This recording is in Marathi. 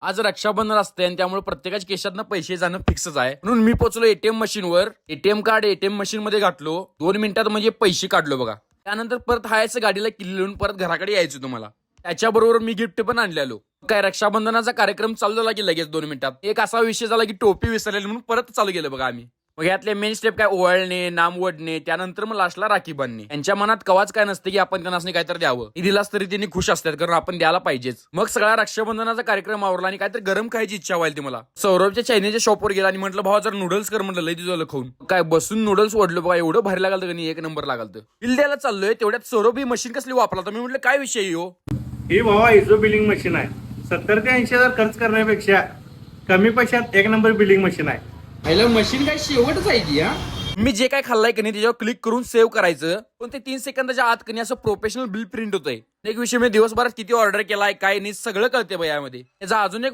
आज रक्षाबंधन असते आणि त्यामुळे प्रत्येकाच्या केशातनं पैसे जाणं फिक्सच आहे. म्हणून मी पोहोचलो एटीएम मशीनवर. एटीएम कार्ड एटीएम मशीन मध्ये घातलो. 2 मिनिटात म्हणजे पैसे काढलो बघा. त्यानंतर परत हायचं गाडीला किल्ली लावून परत घराकडे यायचं तुम्हाला. त्याच्याबरोबर मी गिफ्ट पण आणलेलो. काय रक्षाबंधनाचा कार्यक्रम चालू झाला की लगेच 2 मिनिटात एक असा विषय झाला की टोपी विसरलेली म्हणून परत चालू केलं बघा आम्ही. मग यातले मेन स्टेप काय ओवाळणे, नाम ओढणे, त्यानंतर मग लास्टला राखी बांधणे. त्यांच्या मनात कवाच काय नसते की आपण त्यांना काहीतरी द्यावं. दिलास तरी त्यांनी खुश असतात कारण आपण द्यायला पाहिजेच. मग सगळा रक्षाबंधनाचा कार्यक्रम आवरला आणि काहीतरी गरम खायची इच्छा व्हायला मला. सौरभच्या चायनीच्या शॉपवर गेला आणि म्हटलं भावा जर नूडल्स कर म्हटलं लय दिवस खाऊन. काय बसून नूडल्स ओढलो बघा एवढं भारी लागलं का नाही एक नंबर लागलं. बिल द्यायला चाललोय तेवढ्यात सौरभ ही मशीन कसली वापरला तर मी म्हटलं काय विषय हो. ही भावा इझो बिलिंग मशीन आहे. 70 ते 80,000 खर्च करण्यापेक्षा कमी पैशात एक नंबर बिलिंग मशीन आहे. पहिलं मशीन काय शेवटच आहे की हा. मी जे काय खाल्लाय की नाही त्याच्यावर क्लिक करून सेव्ह करायचं. पण ते 3 सेकंदाच्या आत कधी असं प्रोफेशनल बिल प्रिंट होतंय. एक विषय मी दिवसभरात किती ऑर्डर केलाय काय नाही सगळं कळते यामध्ये. त्याचा अजून एक